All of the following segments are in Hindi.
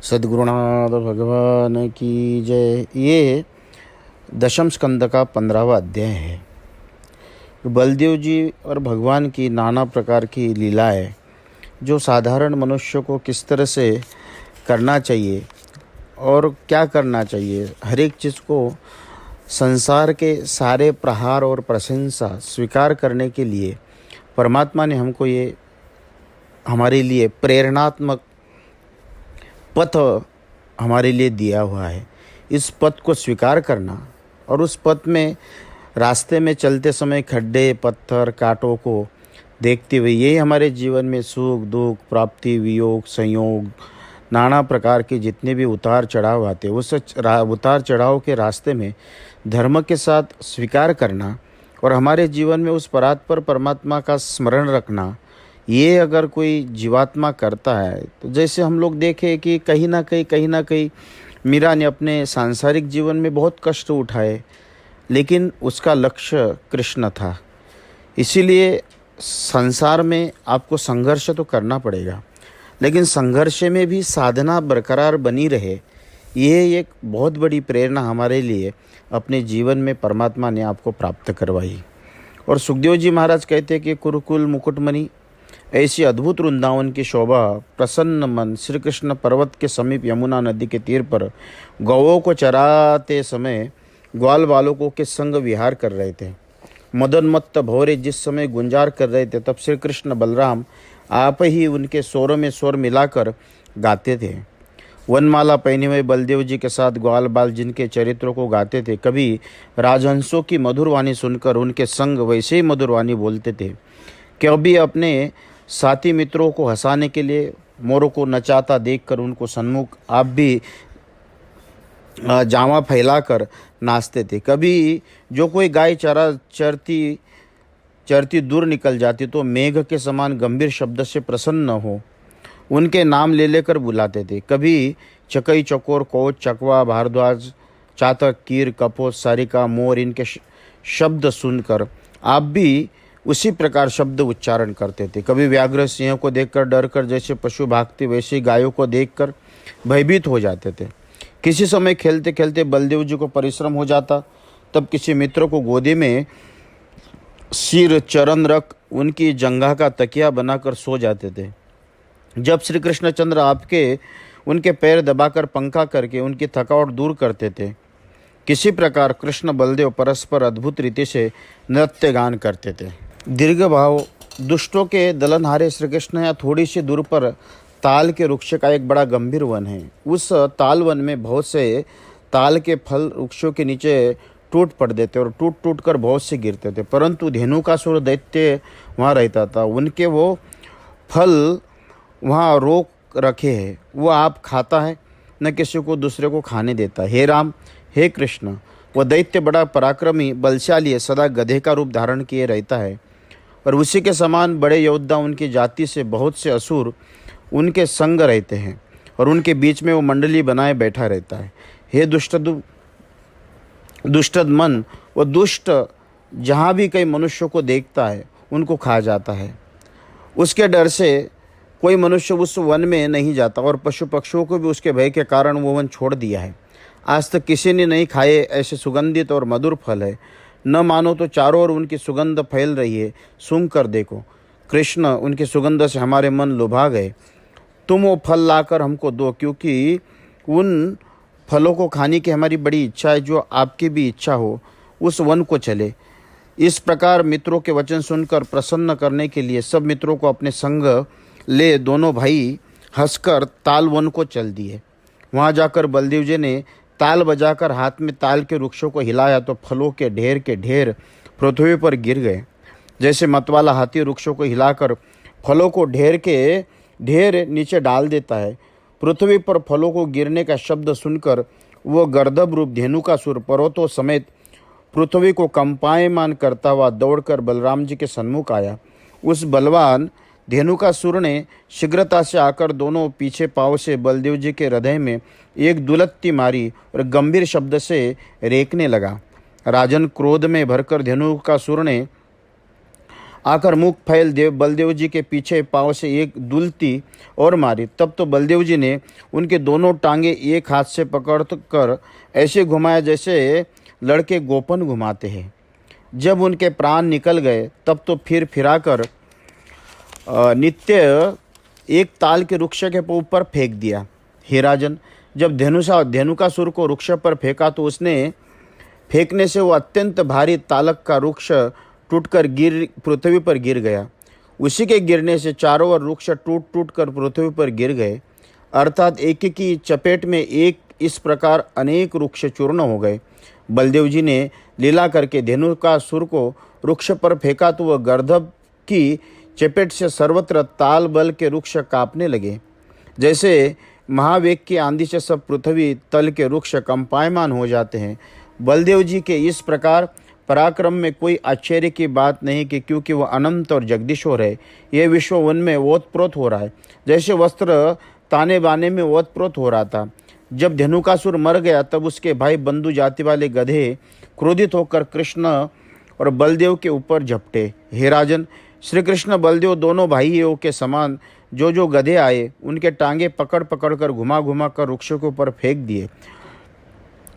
सद्गुरुनाथ भगवान की जय। ये दशम स्कंद का 15वां अध्याय है। बलदेव जी और भगवान की नाना प्रकार की लीलाएं जो साधारण मनुष्य को किस तरह से करना चाहिए और क्या करना चाहिए, हर एक चीज़ को संसार के सारे प्रहार और प्रशंसा स्वीकार करने के लिए परमात्मा ने हमको ये हमारे लिए प्रेरणात्मक पथ हमारे लिए दिया हुआ है। इस पथ को स्वीकार करना और उस पथ में रास्ते में चलते समय खड्डे पत्थर कांटों को देखते हुए यही हमारे जीवन में सुख दुख प्राप्ति वियोग संयोग नाना प्रकार के जितने भी उतार चढ़ाव आते हैं उस उतार चढ़ाव के रास्ते में धर्म के साथ स्वीकार करना और हमारे जीवन में उस परात्पर परमात्मा का स्मरण रखना, ये अगर कोई जीवात्मा करता है तो जैसे हम लोग देखें कि कहीं ना कहीं मीरा ने अपने सांसारिक जीवन में बहुत कष्ट उठाए, लेकिन उसका लक्ष्य कृष्ण था। इसीलिए संसार में आपको संघर्ष तो करना पड़ेगा, लेकिन संघर्ष में भी साधना बरकरार बनी रहे। ये एक बहुत बड़ी प्रेरणा हमारे लिए अपने जीवन में परमात्मा ने आपको प्राप्त करवाई। और सुखदेव जी महाराज कहते हैं कि कुरुकुल मुकुटमणि ऐसी अद्भुत वृंदावन की शोभा प्रसन्न मन श्री कृष्ण पर्वत के समीप यमुना नदी के तीर पर गौओं को चराते समय ग्वाल बालकों के संग विहार कर रहे थे। मदन मत्त भौरे जिस समय गुंजार कर रहे थे तब श्री कृष्ण बलराम आप ही उनके स्वरों में स्वर मिलाकर गाते थे। वनमाला पहने हुए बलदेव जी के साथ ग्वाल बाल जिनके चरित्रों को गाते थे, कभी राजहंसों की मधुर वाणी सुनकर उनके संग वैसे ही मधुर वाणी बोलते थे। कभी अपने साथी मित्रों को हंसाने के लिए मोरों को नचाता देखकर उनको सन्मुख आप भी जामा फैलाकर नाचते थे। कभी जो कोई गाय चरती दूर निकल जाती तो मेघ के समान गंभीर शब्द से प्रसन्न हो उनके नाम ले लेकर बुलाते थे। कभी चकई चकोर कोच चकवा भारद्वाज चातक कीर कपोत सारिका मोर इनके शब्द सुनकर आप भी उसी प्रकार शब्द उच्चारण करते थे। कभी व्याघ्र सिंह को देखकर डरकर जैसे पशु भागते वैसे गायों को देखकर भयभीत हो जाते थे। किसी समय खेलते खेलते बलदेव जी को परिश्रम हो जाता, तब किसी मित्र को गोदी में सिर चरण रख उनकी जंघा का तकिया बनाकर सो जाते थे। जब श्री कृष्णचंद्र आपके उनके पैर दबाकर पंखा करके उनकी थकावट दूर करते थे। किसी प्रकार कृष्ण बलदेव परस्पर अद्भुत रीति से नृत्य गान करते थे। दीर्घ भाव दुष्टों के दलनहारे श्री कृष्ण या थोड़ी सी दूर पर ताल के वृक्ष का एक बड़ा गंभीर वन है। उस ताल वन में बहुत से ताल के फल वृक्षों के नीचे टूट पड़ते थे और टूट टूट कर बहुत से गिरते थे, परंतु धेनुकासुर दैत्य वहाँ रहता था। उनके वो फल वहाँ रोक रखे हैं, वो आप खाता है न किसी को दूसरे को खाने देता। हे राम हे कृष्ण, वह दैत्य बड़ा पराक्रमी बलशाली है, सदा गधे का रूप धारण किए रहता है और उसी के समान बड़े योद्धा उनकी जाति से बहुत से असुर उनके संग रहते हैं और उनके बीच में वो मंडली बनाए बैठा रहता है। हे दुष्ट मन, वो दुष्ट जहाँ भी कई मनुष्यों को देखता है उनको खा जाता है। उसके डर से कोई मनुष्य उस वन में नहीं जाता और पशु पक्षियों को भी उसके भय के कारण वो वन छोड़ दिया है। आज तक किसी ने नहीं खाए ऐसे सुगंधित और मधुर फल है। न मानो तो चारों ओर उनकी सुगंध फैल रही है, सूंघ कर देखो। कृष्ण, उनकी सुगंध से हमारे मन लुभा गए। तुम वो फल लाकर हमको दो, क्योंकि उन फलों को खाने की हमारी बड़ी इच्छा है। जो आपकी भी इच्छा हो उस वन को चले। इस प्रकार मित्रों के वचन सुनकर प्रसन्न करने के लिए सब मित्रों को अपने संग ले दोनों भाई हंसकर ताल वन को चल दिए। वहाँ जाकर बलदेव जी ने ताल बजाकर हाथ में ताल के वृक्षों को हिलाया तो फलों के ढेर पृथ्वी पर गिर गए। जैसे मतवाला हाथी वृक्षों को हिलाकर फलों को ढेर के ढेर नीचे डाल देता है। पृथ्वी पर फलों को गिरने का शब्द सुनकर वो गर्दभ रूप धेनुकासुर पर्वतों समेत पृथ्वी को कंपायमान करता हुआ दौड़कर बलराम जी के सन्मुख आया। उस बलवान धेनुकासुर ने शीघ्रता से आकर दोनों पीछे पाँव से बलदेव जी के हृदय में एक दुलत्ती मारी और गंभीर शब्द से रेंकने लगा। राजन क्रोध में भरकर धेनुकासुर ने आकर मुख फैल बलदेव जी के पीछे पाँव से एक दुलती और मारी। तब तो बलदेव जी ने उनके दोनों टांगे एक हाथ से पकड़ कर ऐसे घुमाया जैसे लड़के गोपन घुमाते हैं। जब उनके प्राण निकल गए तब तो फिर फिराकर नित्य एक ताल के वृक्ष के ऊपर फेंक दिया। हे राजन, जब धेनुकासुर को वृक्ष पर फेंका तो उसने फेंकने से वो अत्यंत भारी तालक का वृक्ष टूटकर पृथ्वी पर गिर गया। उसी के गिरने से चारों ओर वृक्ष टूट टूट कर पृथ्वी पर गिर गए, अर्थात एक की चपेट में एक। इस प्रकार अनेक वृक्ष चूर्ण हो गए। बलदेव जी ने लीला करके धेनुकासुर को वृक्ष पर फेंका तो वह गर्दभ की चपेट से सर्वत्र ताल बल के वृक्ष कांपने लगे। जैसे महावेग की आंधी से सब पृथ्वी तल के वृक्ष कंपायमान हो जाते हैं। बलदेव जी के इस प्रकार पराक्रम में कोई आश्चर्य की बात नहीं कि क्योंकि वह अनंत और जगदीश्वर है। यह विश्व उनमें ओतप्रोत हो रहा है, जैसे वस्त्र ताने बाने में ओतप्रोत हो रहा था। जब धेनुकासुर मर गया तब उसके भाई बंधु जाति वाले गधे क्रोधित होकर कृष्ण और बलदेव के ऊपर झपटे। हे राजन, श्री कृष्ण बलदेव दोनों भाइयों के समान जो गधे आए उनके टांगे पकड़ पकड़ कर घुमा घुमा कर वृक्षों के ऊपर फेंक दिए।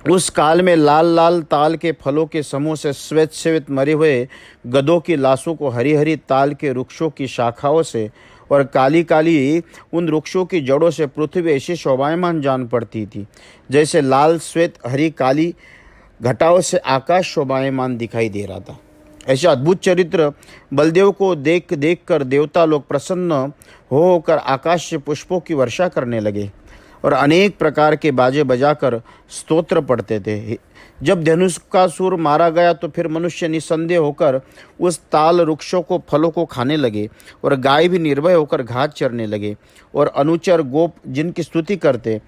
उस काल में लाल लाल ताल के फलों के समूह से श्वेत श्वेत मरे हुए गधों की लाशों को हरी हरी ताल के वृक्षों की शाखाओं से और काली काली उन वृक्षों की जड़ों से पृथ्वी ऐसी शोभायमान जान पड़ती थी जैसे लाल श्वेत हरी काली घटाओं से आकाश शोभायमान दिखाई दे रहा था। ऐसे अद्भुत चरित्र बलदेव को देख देख कर देवता लोग प्रसन्न होकर आकाश से पुष्पों की वर्षा करने लगे और अनेक प्रकार के बाजे बजाकर स्तोत्र पढ़ते थे। जब धेनुकासुर मारा गया तो फिर मनुष्य निसंदेह होकर उस ताल वृक्षों को फलों को खाने लगे और गाय भी निर्भय होकर घास चरने लगे और अनुचर गोप जिनकी स्तुति करते,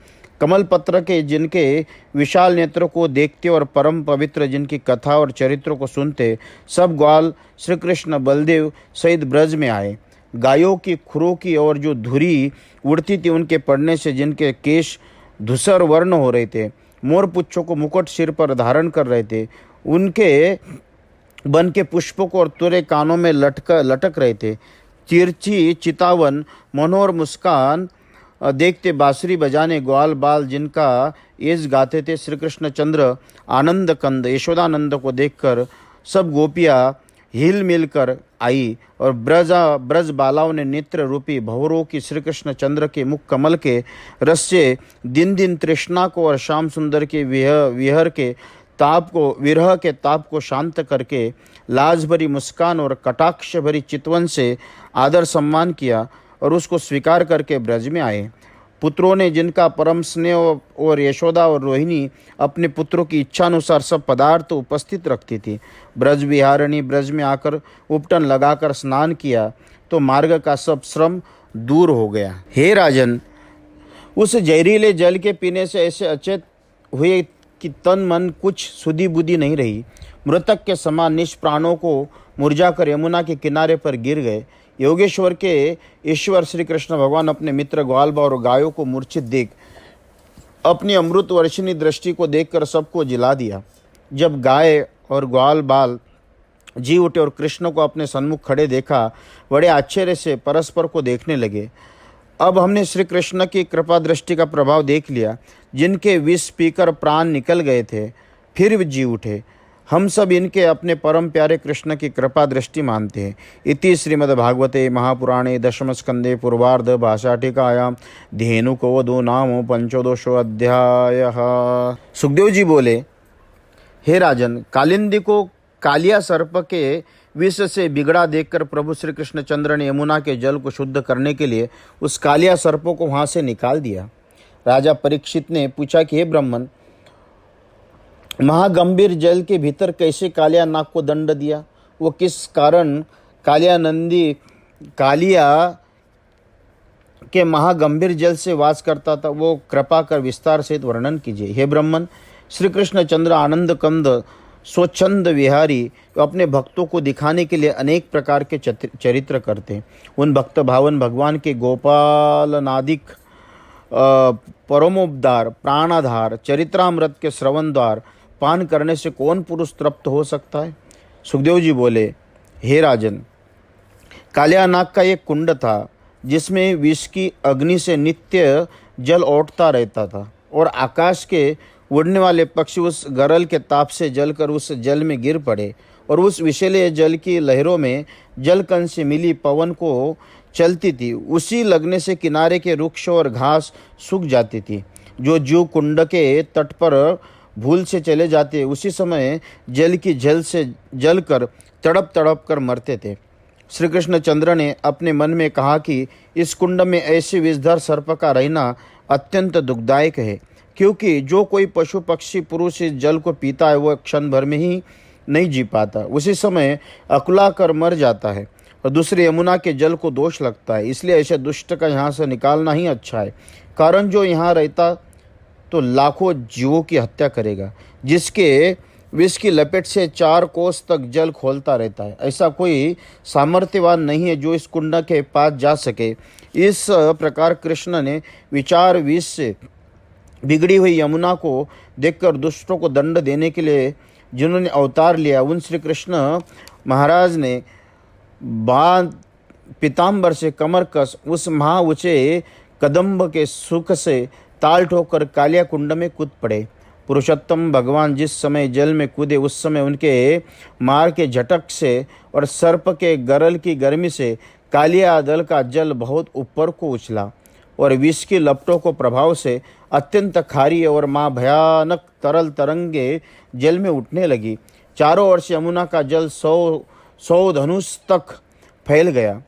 कमल पत्र के जिनके विशाल नेत्रों को देखते और परम पवित्र जिनकी कथा और चरित्रों को सुनते, सब ग्वाल श्री कृष्ण बलदेव सहित ब्रज में आए। गायों की खुरों की और जो धुरी उड़ती थी उनके पड़ने से जिनके केश धूसर वर्ण हो रहे थे, मोर पुच्छों को मुकुट सिर पर धारण कर रहे थे, उनके बन के पुष्पों को और तुरे कानों में लटक रहे थे। तिरछी चितावन मनोहर मुस्कान देखते बांसुरी बजाने ग्वाल बाल जिनका एज गाते थे। श्री कृष्ण चंद्र आनंद कंद यशोदानंद को देखकर सब गोपियाँ हिल मिलकर आई और ब्रज बालाओं ने नेत्र रूपी भंवरों की श्री कृष्ण चंद्र के मुख कमल के रस से दिन दिन तृष्णा को और श्याम सुंदर के विरह के ताप को शांत करके लाज भरी मुस्कान और कटाक्ष भरी चितवन से आदर सम्मान किया और उसको स्वीकार करके ब्रज में आए। पुत्रों ने जिनका परम स्नेह और यशोदा और रोहिणी अपने पुत्रों की इच्छानुसार सब पदार्थ उपस्थित रखती थी। ब्रज विहारिणी ब्रज में आकर उपटन लगाकर स्नान किया तो मार्ग का सब श्रम दूर हो गया। हे राजन, उस जहरीले जल के पीने से ऐसे अचेत हुए कि तन मन कुछ सुधी बुद्धि नहीं रही। मृतक के समान निष्प्राणों को मुरझाकर यमुना के किनारे पर गिर गए। योगेश्वर के ईश्वर श्री कृष्ण भगवान अपने मित्र ग्वालबा और गायों को मूर्छित देख अपनी अमृत वर्षिणी दृष्टि को देखकर सबको जिला दिया। जब गाय और ग्वाल बाल जी उठे और कृष्ण को अपने सन्मुख खड़े देखा, बड़े आश्चर्य से परस्पर को देखने लगे। अब हमने श्री कृष्ण की कृपा दृष्टि का प्रभाव देख लिया। जिनके विष पीकर प्राण निकल गए थे फिर जी उठे। हम सब इनके अपने परम प्यारे कृष्ण की कृपा दृष्टि मानते हैं। इति श्रीमद्भागवते महापुराणे दशम स्कंदे पूर्वार्ध भाषाटिकायां धेनुकवधू नाम पंचोदशो अध्याय। सुखदेव जी बोले, हे राजन, कालिंदी को कालिया सर्प के विष से बिगड़ा देखकर प्रभु श्री कृष्ण चंद्र ने यमुना के जल को शुद्ध करने के लिए उस कालिया सर्पों को वहां से निकाल दिया। राजा परीक्षित ने पूछा कि हे ब्राह्मण, महागंभीर जल के भीतर कैसे कालिया नाग को दंड दिया? वो किस कारण कालिया के महागंभीर जल से वास करता था, वो कृपा कर विस्तार से वर्णन कीजिए। हे ब्राह्मण, श्री कृष्ण चंद्र आनंद कंद स्वच्छंद विहारी अपने भक्तों को दिखाने के लिए अनेक प्रकार के चरित्र करते। उन भक्त भावन भगवान के गोपाल नादिक परमोपदार प्राणाधार चरित्रामृत के श्रवण द्वार पान करने से कौन पुरुष तृप्त हो सकता है? सुखदेव जी बोले, हे राजन, कालियानाग का एक कुंड था जिसमें विष की अग्नि से नित्य जल औठता रहता था और आकाश के उड़ने वाले पक्षी उस गरल के ताप से जलकर उस जल में गिर पड़े और उस विषैले जल की लहरों में जलकण से मिली पवन को चलती थी। उसी लगने से किनारे के वृक्ष और घास सूख जाती थी। जो जीव कुंड के तट पर भूल से चले जाते उसी समय जल की झल से जलकर तड़प तड़प कर मरते थे। श्री कृष्णचंद्र ने अपने मन में कहा कि इस कुंड में ऐसे विषधर सर्प का रहना अत्यंत दुखदायक है, क्योंकि जो कोई पशु पक्षी पुरुष इस जल को पीता है वह क्षण भर में ही नहीं जी पाता, उसी समय अकुला कर मर जाता है और दूसरे यमुना के जल को दोष लगता है। इसलिए ऐसे दुष्ट का यहाँ से निकालना ही अच्छा है, कारण जो यहाँ रहता तो लाखों जीवों की हत्या करेगा, जिसके विष की लपेट से 4 कोस तक जल खोलता रहता है। ऐसा कोई सामर्थ्यवान नहीं है जो इस कुंड के पास जा सके। इस प्रकार कृष्ण ने विचार विष से बिगड़ी हुई यमुना को देखकर दुष्टों को दंड देने के लिए जिन्होंने अवतार लिया, उन श्री कृष्ण महाराज ने बांध पीताम्बर से कमर कस उस महा ऊंचे कदम्ब के सुख से ताल ठोकर कालिया कुंड में कूद पड़े। पुरुषोत्तम भगवान जिस समय जल में कूदे उस समय उनके मार के झटक से और सर्प के गरल की गर्मी से कालिया दल का जल बहुत ऊपर को उछला और विष की लपटों को प्रभाव से अत्यंत खारी और माँ भयानक तरल तरंगे जल में उठने लगी। चारों ओर से यमुना का जल 100 धनुष तक फैल गया।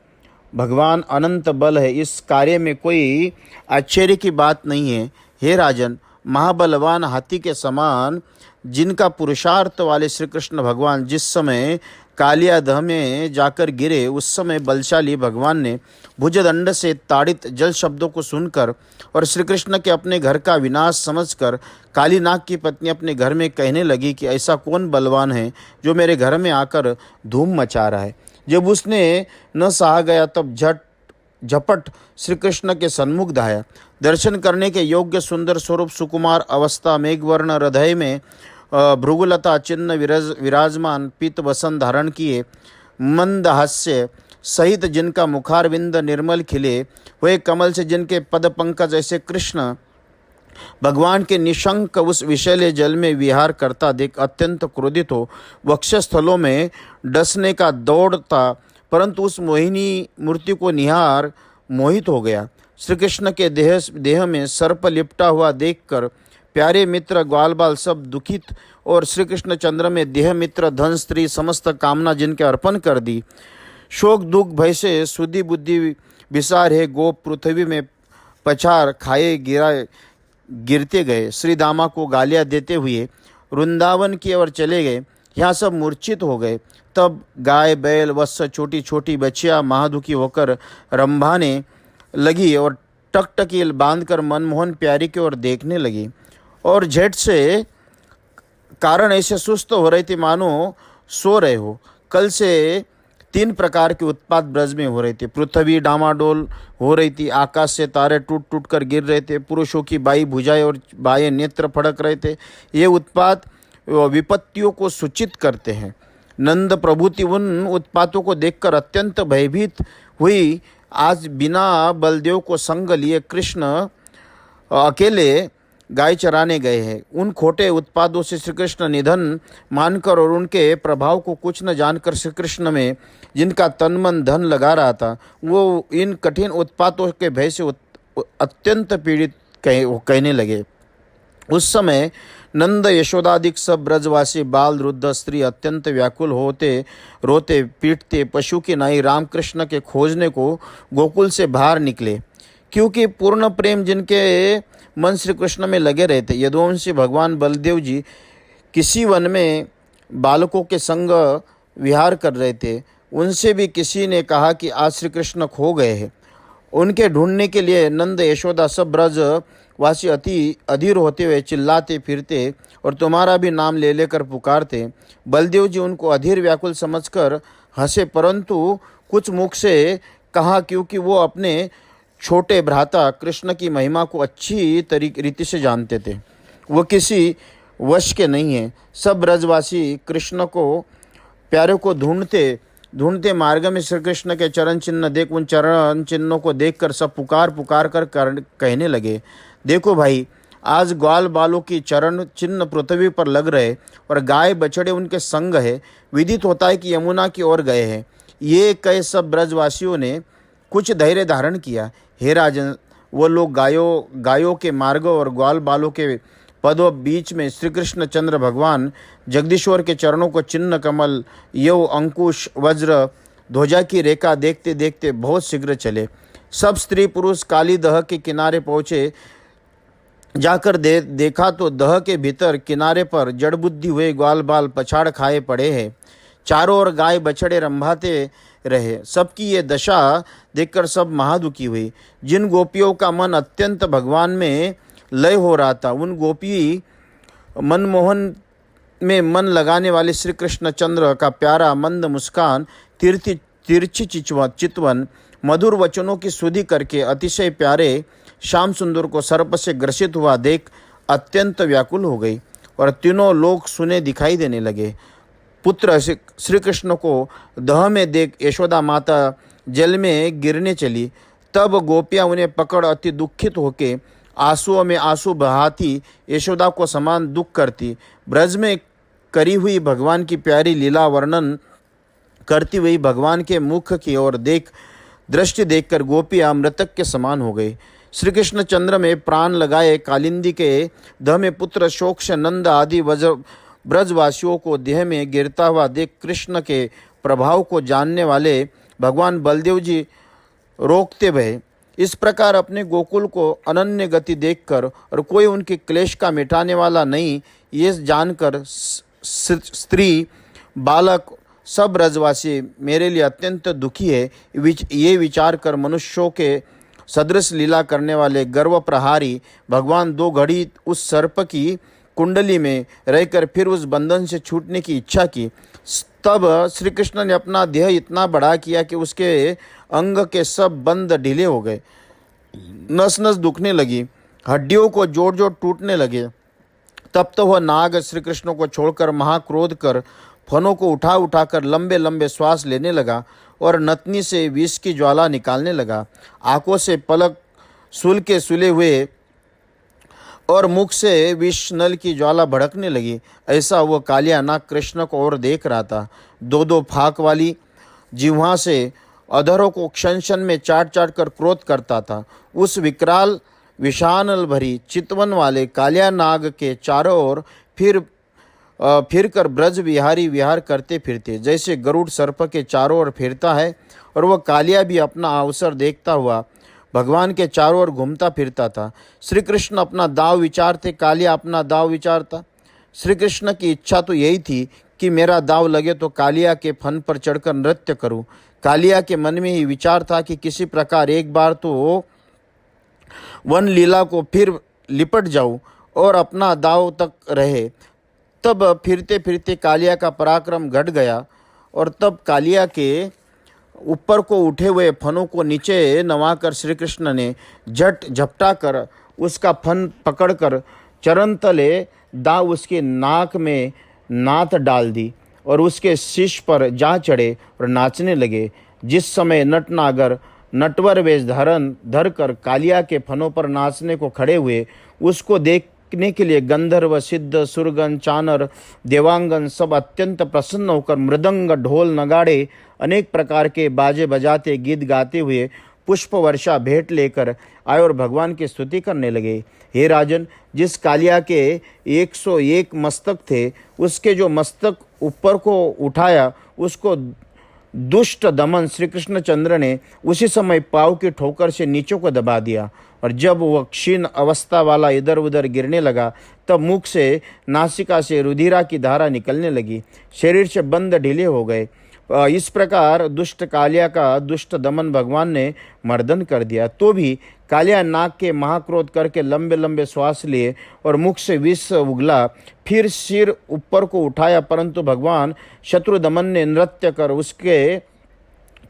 भगवान अनंत बल है, इस कार्य में कोई आश्चर्य की बात नहीं है। हे राजन, महाबलवान हाथी के समान जिनका पुरुषार्थ वाले श्री कृष्ण भगवान जिस समय कालियादह में जाकर गिरे उस समय बलशाली भगवान ने भुजदंड से ताड़ित जल शब्दों को सुनकर और श्री कृष्ण के अपने घर का विनाश समझकर कालीनाग की पत्नी अपने घर में कहने लगी कि ऐसा कौन बलवान है जो मेरे घर में आकर धूम मचा रहा है। जब उसने न सहा गया तब झपट श्री कृष्ण के सन्मुख धाया। दर्शन करने के योग्य सुंदर स्वरूप सुकुमार अवस्था मेघवर्ण हृदय में भृगुलता चिन्ह विराजमान पीत वसन धारण किए मंद हास्य सहित जिनका मुखारविंद निर्मल खिले हुए कमल से जिनके पद पंकज ऐसे कृष्ण भगवान के निशंक उस विषैले जल में विहार करता देख अत्यंत क्रोधित हो वक्षस्थलों में डसने का दौड़ता, परंतु उस मोहिनी मूर्ति को निहार मोहित हो गया। श्री कृष्ण के देह में सर्प लिपटा हुआ देखकर प्यारे मित्र ग्वाल बाल सब दुखित और श्री कृष्ण चंद्र में देह मित्र धन स्त्री समस्त कामना जिनके अर्पण कर दी। शोक दुख भय से सुधि बुद्धि विसार है गोप पृथ्वी में पछार खाए गिरते गए। श्री दामा को गालियाँ देते हुए वृंदावन की ओर चले गए। यहाँ सब मूर्छित हो गए। तब गाय बैल वत्स छोटी छोटी बच्चियाँ महादुखी होकर रंभाने लगी और टकटकी बांधकर मनमोहन प्यारी की ओर देखने लगी और झट से कारण ऐसे सुस्त हो रही थी मानो सो रहे हो। कल से 3 प्रकार के उत्पात ब्रज में हो रहे थे। पृथ्वी डामाडोल हो रही थी, आकाश से तारे टूट टूट कर गिर रहे थे, पुरुषों की बाई भुजाएं और बाएं नेत्र फड़क रहे थे। ये उत्पात विपत्तियों को सूचित करते हैं। नंद प्रभुति उन उत्पातों को देखकर अत्यंत भयभीत हुई। आज बिना बलदेव को संग लिए कृष्ण अकेले गाय चराने गए हैं। उन खोटे उत्पादों से श्री कृष्ण निधन मानकर और उनके प्रभाव को कुछ न जानकर श्री कृष्ण में जिनका तन मन धन लगा रहा था वो इन कठिन उत्पातों के भय से अत्यंत पीड़ित कहने लगे। उस समय नंद यशोदादिक सब ब्रजवासी बाल वृद्ध स्त्री अत्यंत व्याकुल होते रोते पीटते पशु की नाई रामकृष्ण के खोजने को गोकुल से बाहर निकले, क्योंकि पूर्ण प्रेम जिनके मन श्री कृष्ण में लगे रहते। यदुवंशी भगवान बलदेव जी किसी वन में बालकों के संग विहार कर रहे थे। उनसे भी किसी ने कहा कि आज श्री कृष्ण खो गए हैं। उनके ढूंढने के लिए नंद यशोदा सब ब्रज वासी अति अधीर होते हुए चिल्लाते फिरते और तुम्हारा भी नाम ले लेकर पुकारते। बलदेव जी उनको अधीर व्याकुल समझकर हंसे, परंतु कुछ मुख से कहा, क्योंकि वो अपने छोटे भ्राता कृष्ण की महिमा को अच्छी रीति से जानते थे। वो किसी वश के नहीं है। सब ब्रजवासी कृष्ण को प्यारे को ढूंढते ढूंढते मार्ग में श्री कृष्ण के चरण चिन्ह देख उन चरण चिन्हों को देखकर सब पुकार पुकार कर कहने लगे, देखो भाई, आज ग्वाल बालों की चरण चिन्ह पृथ्वी पर लग रहे और गाय बछड़े उनके संग है। विदित होता है कि यमुना की ओर गए हैं। ये कहे सब ब्रजवासियों ने कुछ धैर्य धारण किया। हे राजन, वो लोग गायों के मार्ग और ग्वाल बालों के पदों बीच में श्री कृष्ण चंद्र भगवान जगदीश्वर के चरणों को चिन्ह कमल यव अंकुश वज्र ध्वजा की रेखा देखते देखते बहुत शीघ्र चले। सब स्त्री पुरुष काली दह के किनारे पहुँचे। जाकर देखा तो दह के भीतर किनारे पर जड़ बुद्धि हुए ग्वाल बाल पछाड़ खाए पड़े हैं। चारों ओर गाय बछड़े रंभाते रहे। सबकी ये दशा देखकर सब महादुखी हुई। जिन गोपियों का मन अत्यंत भगवान में लय हो रहा था, उन गोपी मनमोहन में मन लगाने वाले श्री कृष्ण चंद्र का प्यारा मंद मुस्कान, तिरछी चितवन, मधुर वचनों की सुधि करके अतिशय प्यारे श्याम सुंदर को सर्प से ग्रसित हुआ देख अत्यंत व्याकुल हो गई और तीनों लोग सुने दिखाई देने लगे। पुत्र श्री कृष्ण को दह में देख यशोदा माता जल में गिरने चली। तब गोपियां उन्हें पकड़ अति दुखित होके आंसुओं में आंसू बहाती यशोदा को समान दुख करती। ब्रज में करी हुई भगवान की प्यारी लीला वर्णन करती हुई भगवान के मुख की ओर दृष्टि देखकर गोपियां मृतक के समान हो गई। श्री कृष्ण चंद्र में प्राण लगाए कालिंदी के दह में पुत्र शोक्ष नंद आदि ब्रजवासियों को देह में गिरता हुआ देख कृष्ण के प्रभाव को जानने वाले भगवान बलदेव जी रोकते भय। इस प्रकार अपने गोकुल को अनन्य गति देखकर और कोई उनके क्लेश का मिटाने वाला नहीं, ये जानकर स्त्री बालक सब ब्रजवासी मेरे लिए अत्यंत दुखी है। ये विचार कर मनुष्यों के सदृश लीला करने वाले गर्व प्रहारी भगवान दो घड़ी उस सर्प की कुंडली में रहकर फिर उस बंधन से छूटने की इच्छा की। तब श्री कृष्ण ने अपना देह इतना बड़ा किया कि उसके अंग के सब बंध ढीले हो गए, नस नस दुखने लगी, हड्डियों को जोड़ जोड़ टूटने लगे। तब तो वह नाग श्री कृष्ण को छोड़कर महाक्रोध कर फनों को उठा उठाकर लंबे लंबे श्वास लेने लगा और नतनी से विष की ज्वाला निकालने लगा। आंखों से पलक सुले हुए और मुख से विष नल की ज्वाला भड़कने लगी। ऐसा वह कालिया नाग कृष्ण को और देख रहा था। दो दो फाक वाली जिह्वा से अधरों को क्षण क्षण में चाट चाट कर क्रोध करता था। उस विकराल विषानल भरी चितवन वाले कालिया नाग के चारों ओर फिर कर ब्रज विहारी विहार करते फिरते, जैसे गरुड़ सर्प के चारों ओर फिरता है, और वह कालिया भी अपना अवसर देखता हुआ भगवान के चारों ओर घूमता फिरता था। श्री कृष्ण अपना दाव विचारते, कालिया अपना दाव विचारता। श्री कृष्ण की इच्छा तो यही थी कि मेरा दाव लगे तो कालिया के फन पर चढ़कर नृत्य करूं। कालिया के मन में ही विचार था कि किसी प्रकार एक बार तो वन लीला को फिर लिपट जाऊं और अपना दाव तक रहे। तब फिरते फिरते कालिया का पराक्रम घट गया और तब कालिया के ऊपर को उठे हुए फनों को नीचे नवाकर श्री कृष्ण ने झपटा कर उसका फन पकड़कर चरण तले दाव उसके नाक में नाथ डाल दी और उसके शीश पर जा चढ़े और नाचने लगे। जिस समय नटनागर नटवर वेश धर कर कालिया के फनों पर नाचने को खड़े हुए, उसको देखने के लिए गंधर्व सिद्ध सुरगन चानर देवांगन सब अत्यंत प्रसन्न होकर मृदंग ढोल नगाड़े अनेक प्रकार के बाजे बजाते गीत गाते हुए पुष्प वर्षा भेंट लेकर आए और भगवान की स्तुति करने लगे। हे राजन, जिस कालिया के 101 मस्तक थे, उसके जो मस्तक ऊपर को उठाया उसको दुष्ट दमन श्री कृष्ण चंद्र ने उसी समय पाँव की ठोकर से नीचे को दबा दिया और जब वह क्षीण अवस्था वाला इधर उधर गिरने लगा तब मुख से नासिका से रुधिरा की धारा निकलने लगी, शरीर से बंध ढीले हो गए। इस प्रकार दुष्ट कालिया का दुष्ट दमन भगवान ने मर्दन कर दिया। तो भी कालिया नाग के महाक्रोध करके लंबे लंबे श्वास लिए और मुख से विष उगला, फिर सिर ऊपर को उठाया, परंतु भगवान शत्रु दमन ने नृत्य कर उसके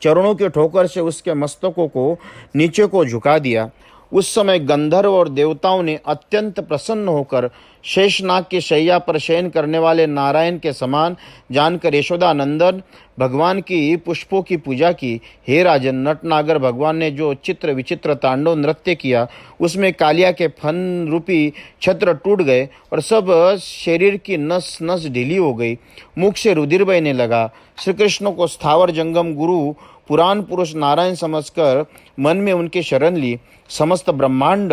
चरणों के ठोकर से उसके मस्तकों को नीचे को झुका दिया उस समय गंधर्व और देवताओं ने अत्यंत प्रसन्न होकर शेषनाग की शैया पर शयन करने वाले नारायण के समान जानकर यशोदा नंदन भगवान की पुष्पों की पूजा की। हे राजन, नटनागर भगवान ने जो चित्र विचित्र तांडव नृत्य किया उसमें कालिया के फन रूपी छत्र टूट गए और सब शरीर की नस नस ढीली हो गई। मुख से रुधिर बहने लगा। श्री कृष्ण को स्थावर जंगम गुरु पुराण पुरुष नारायण समझकर मन में उनकी शरण ली। समस्त ब्रह्मांड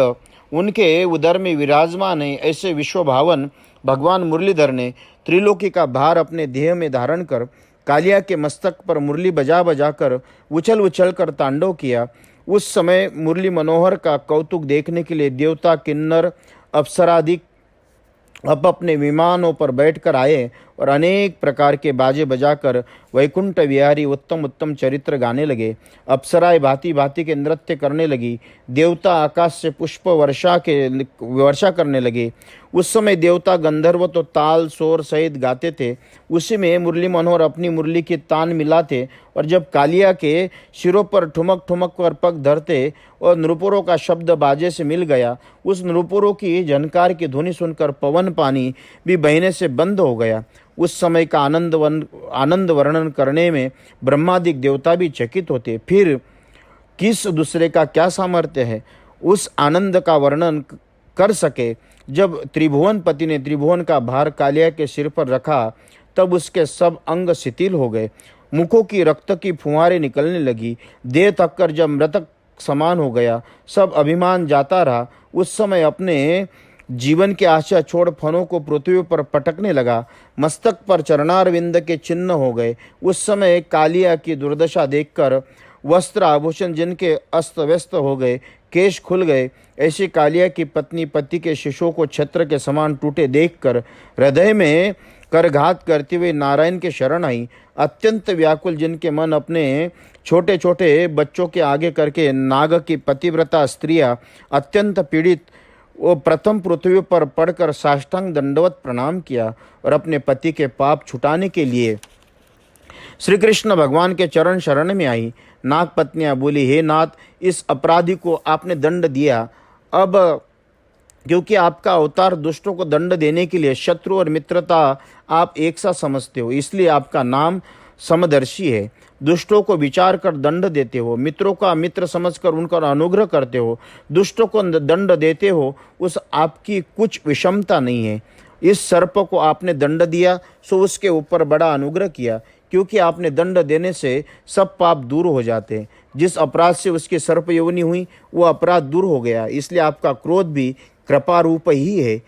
उनके उदर में विराजमान है। ऐसे विश्वभावन भगवान मुरलीधर ने त्रिलोकी का भार अपने देह में धारण कर कालिया के मस्तक पर मुरली बजा बजा कर उछल उछल कर तांडव किया। उस समय मुरली मनोहर का कौतुक देखने के लिए देवता, किन्नर, अप्सरादि अपने विमानों पर बैठकर आए और अनेक प्रकार के बाजे बजाकर वैकुंठ विहारी उत्तम उत्तम चरित्र गाने लगे। अप्सराएं भांति भांति के नृत्य करने लगी। देवता आकाश से पुष्प वर्षा करने लगे। उस समय देवता गंधर्व तो ताल शोर सहित गाते थे। उसी में मुरली मनोहर अपनी मुरली की तान मिलाते और जब कालिया के सिरों पर ठुमक ठुमक कर पग धरते और नृपुरों का शब्द बाजे से मिल गया, उस नृपुरों की झनकार की ध्वनि सुनकर पवन पानी भी बहने से बंद हो गया। उस समय का आनंद वर्णन करने में ब्रह्मादिक देवता भी चकित होते। फिर किस दूसरे का क्या सामर्थ्य है उस आनंद का वर्णन कर सके। जब त्रिभुवन पति ने त्रिभुवन का भार कालिया के सिर पर रखा तब उसके सब अंग शिथिल हो गए। मुखों की रक्त की फुहारें निकलने लगी। देह थककर जब मृतक समान हो गया, सब अभिमान जाता रहा। उस समय अपने जीवन की आशा छोड़ फनों को पृथ्वी पर पटकने लगा। मस्तक पर चरणारविंद के चिन्ह हो गए। उस समय कालिया की दुर्दशा देखकर वस्त्र आभूषण जिनके अस्त व्यस्त हो गए, केश खुल गए, ऐसी कालिया की पत्नी पति के शिशुओं को छत्र के समान टूटे देखकर हृदय में करघात करते हुए नारायण के शरण आई। अत्यंत व्याकुल जिनके मन अपने छोटे छोटे बच्चों के आगे करके नाग की पतिव्रता स्त्रियां अत्यंत पीड़ित वो प्रथम पृथ्वी पर पड़कर साष्टांग दंडवत प्रणाम किया और अपने पति के पाप छुटाने के लिए श्री कृष्ण भगवान के चरण शरण में आई। नाग पत्नियां बोली, हे नाथ, इस अपराधी को आपने दंड दिया। अब क्योंकि आपका अवतार दुष्टों को दंड देने के लिए शत्रु और मित्रता आप एक सा समझते हो, इसलिए आपका नाम समदर्शी है। दुष्टों को विचार कर दंड देते हो, मित्रों का मित्र समझकर उनका अनुग्रह करते हो, दुष्टों को दंड देते हो, उस आपकी कुछ विषमता नहीं है। इस सर्प को आपने दंड दिया सो उसके ऊपर बड़ा अनुग्रह किया, क्योंकि आपने दंड देने से सब पाप दूर हो जाते हैं। जिस अपराध से उसकी सर्प योनि हुई वो अपराध दूर हो गया, इसलिए आपका क्रोध भी कृपा रूप ही है।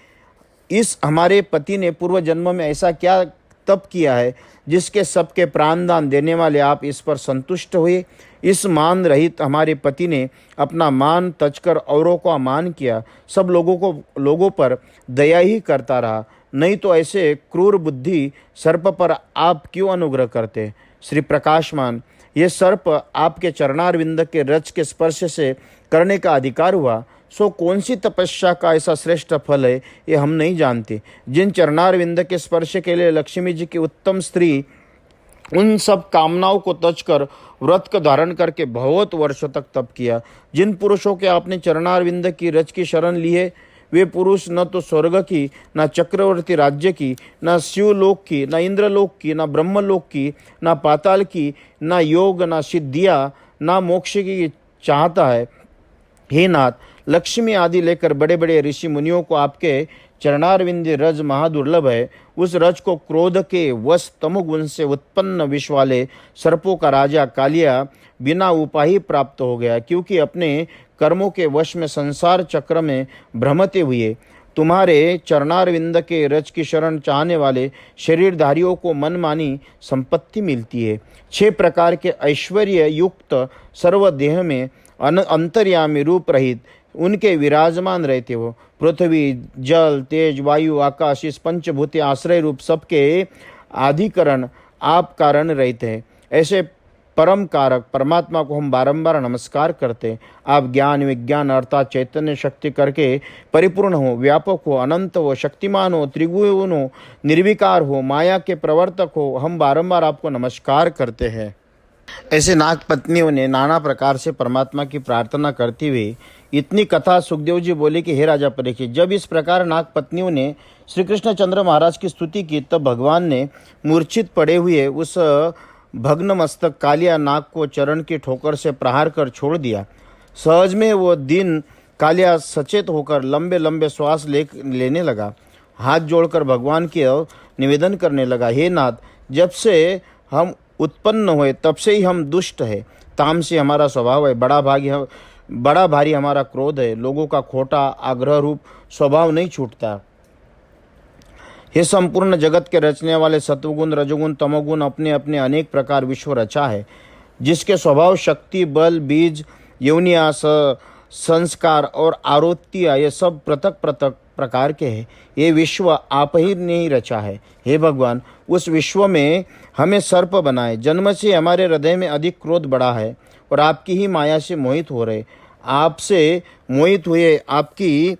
इस हमारे पति ने पूर्व जन्म में ऐसा क्या तप किया है जिसके सबके प्राणदान देने वाले आप इस पर संतुष्ट हुए। इस मान रहित हमारे पति ने अपना मान तजकर औरों का मान किया, सब लोगों पर दया ही करता रहा। नहीं तो ऐसे क्रूर बुद्धि सर्प पर आप क्यों अनुग्रह करते। श्री प्रकाशमान, ये सर्प आपके चरणारविंद के रज के स्पर्श से करने का अधिकार हुआ, सो कौन सी तपस्या का ऐसा श्रेष्ठ फल है ये हम नहीं जानते। जिन चरणारविंद के स्पर्श के लिए लक्ष्मी जी की उत्तम स्त्री उन सब कामनाओं को तज कर व्रत का धारण करके बहुत वर्षों तक तप किया। जिन पुरुषों के आपने चरणारविंद की रज की शरण ली है वे पुरुष न तो स्वर्ग की, न चक्रवर्ती राज्य की, न शिवलोक की, न इंद्रलोक की, न ब्रह्मलोक की, न पाताल की, न योग, न सिद्धियाँ, न मोक्ष की चाहता है। हे नाथ, लक्ष्मी आदि लेकर बड़े बड़े ऋषि मुनियों को आपके चरणारविंद रज महादुर्लभ है। उस रज को क्रोध के वश तमोगुण से उत्पन्न विष वाले सर्पों का राजा कालिया बिना उपाय प्राप्त हो गया, क्योंकि अपने कर्मों के वश में संसार चक्र में भ्रमते हुए तुम्हारे चरणारविंद के रज की शरण चाहने वाले शरीरधारियों को मनमानी संपत्ति मिलती है। 6 प्रकार के ऐश्वर्य युक्त सर्वदेह में अंतर्यामी रूप रहित उनके विराजमान रहते हो। पृथ्वी, जल, तेज, वायु, आकाश, इस पंचभूति आश्रय रूप सबके आधिकरण आप कारण रहते हैं। ऐसे परम कारक परमात्मा को हम बारंबार नमस्कार करते हैं। आप ज्ञान, विज्ञान अर्थात चैतन्य शक्ति करके परिपूर्ण हो, व्यापक हो, अनंत हो, शक्तिमान हो, त्रिगुण हो, निर्विकार हो, माया के प्रवर्तक हो, हम बारंबार आपको नमस्कार करते हैं। ऐसे नाग पत्नियों ने नाना प्रकार से परमात्मा की प्रार्थना करते हुए इतनी कथा सुखदेव जी बोले कि हे राजा परीक्षित, जब इस प्रकार नाग पत्नियों ने श्री कृष्ण चंद्र महाराज की स्तुति की तब भगवान ने मूर्छित पड़े हुए उस भग्न मस्तक कालिया नाग को चरण की ठोकर से प्रहार कर छोड़ दिया। सहज में वो दिन कालिया सचेत होकर लंबे लंबे श्वास लेने लगा। हाथ जोड़कर भगवान की निवेदन करने लगा, हे नाथ, जब से हम उत्पन्न हुए तब से ही हम दुष्ट है, तामसी हमारा स्वभाव है, बड़ा भारी हमारा क्रोध है, लोगों का खोटा आग्रह रूप स्वभाव नहीं छूटता। हे संपूर्ण जगत के रचने वाले सत्वगुण रजोगुण तमोगुण अपने अपने अनेक प्रकार विश्व रचा है, जिसके स्वभाव शक्ति बल बीज यौनिया संस्कार और आरोत्या ये सब पृथक पृथक प्रकार के हैं। ये विश्व आप ही ने ही रचा है। हे भगवान, उस विश्व में हमें सर्प बनाए। जन्म से हमारे हृदय में अधिक क्रोध बढ़ा है और आपकी ही माया से मोहित हो रहे। आपसे मोहित हुए आपकी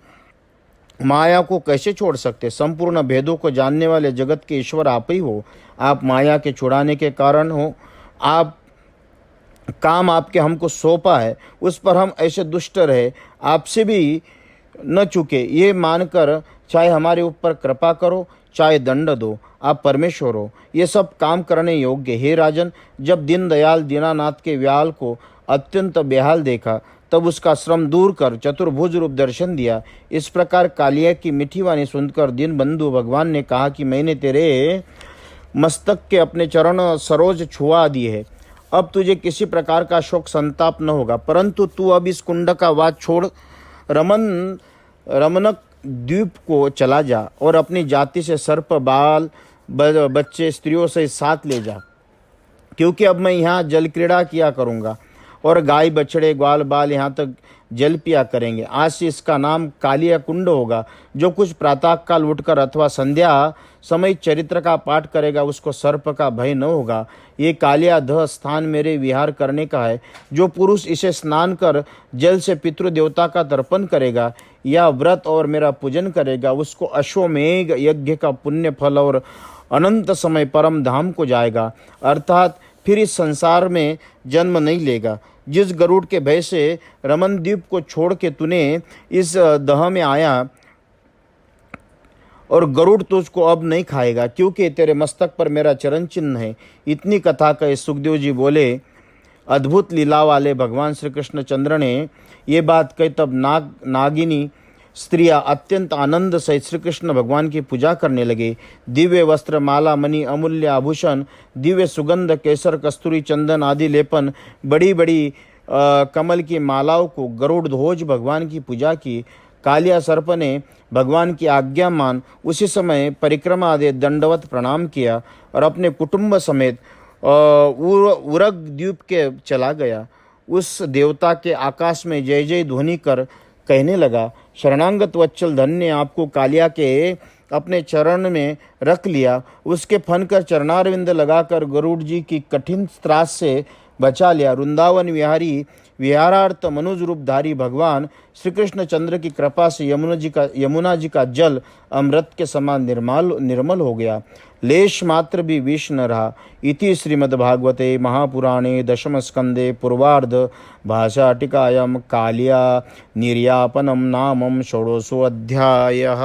माया को कैसे छोड़ सकते? संपूर्ण भेदों को जानने वाले जगत के ईश्वर आप ही हो। आप माया के छुड़ाने के कारण हो। आप काम आपके हमको सौंपा है, उस पर हम ऐसे दुष्ट रहे, आपसे भी न चुके, ये मानकर चाहे हमारे ऊपर कृपा करो चाहे दंड दो, आप परमेश्वर हो, ये सब काम करने योग्य। हे राजन, जब दीनदयाल दीनानाथ के व्याल को अत्यंत बेहाल देखा तब उसका श्रम दूर कर चतुर्भुज रूप दर्शन दिया। इस प्रकार कालिया की मीठी वाणी सुनकर दीनबंधु भगवान ने कहा कि मैंने तेरे मस्तक के अपने चरण सरोज छुआ दिए है, अब तुझे किसी प्रकार का शोक संताप न होगा, परंतु तू अब इस कुंड का वाद छोड़ रमनक द्वीप को चला जा और अपनी जाति से सर्प बाल बच्चे स्त्रियों से साथ ले जा, क्योंकि अब मैं यहाँ जल क्रीड़ा किया करूँगा और गाय बछड़े ग्वाल बाल यहाँ तक जल पिया करेंगे। आज से इसका नाम कालिया कुंड होगा। जो कुछ प्रातः काल उठकर अथवा संध्या समय चरित्र का पाठ करेगा उसको सर्प का भय न होगा। ये कालिया ध स्थान मेरे विहार करने का है। जो पुरुष इसे स्नान कर जल से पितृ देवता का तर्पण करेगा या व्रत और मेरा पूजन करेगा उसको अश्वमेघ यज्ञ का पुण्य फल और अनंत समय परम धाम को जाएगा, अर्थात फिर इस संसार में जन्म नहीं लेगा। जिस गरुड़ के भय से रमन द्वीप को छोड़ के तूने इस दह में आया और गरुड़ तुझको अब नहीं खाएगा, क्योंकि तेरे मस्तक पर मेरा चरण चिन्ह है। इतनी कथा कहे सुखदेव जी बोले। अद्भुत लीला वाले भगवान श्री कृष्ण चंद्र ने ये बात कही तब नागिनी स्त्रियां अत्यंत आनंद सहित श्री कृष्ण भगवान की पूजा करने लगे। दिव्य वस्त्र माला मणि अमूल्य आभूषण दिव्य सुगंध केसर कस्तूरी चंदन आदि लेपन बड़ी बड़ी कमल की मालाओं को गरुड़ ध्वज भगवान की पूजा की। कालिया सर्प ने भगवान की आज्ञा मान उसी समय परिक्रमा आदि दंडवत प्रणाम किया और अपने कुटुंब समेत उरग द्वीप के चला गया। उस देवता के आकाश में जय जय ध्वनि कर कहने लगा, शरणांगत वत्सल धन ने आपको कालिया के अपने चरण में रख लिया। उसके फनकर चरणारविंद लगाकर गरुड़ जी की कठिन त्रास से बचा लिया। वृंदावन विहारी विहारार्थ मनुज रूपधारी भगवान श्री कृष्ण चंद्र की कृपा से यमुना जी का जल अमृत के समान निर्मल हो गया, लेश मात्र भी विष न रहा। इति श्रीमद्भागवते महापुराणे दशम स्कंदे पूर्वार्ध भाषा टीकायां कालिया निर्यापनम नामम षोडशोऽध्यायः।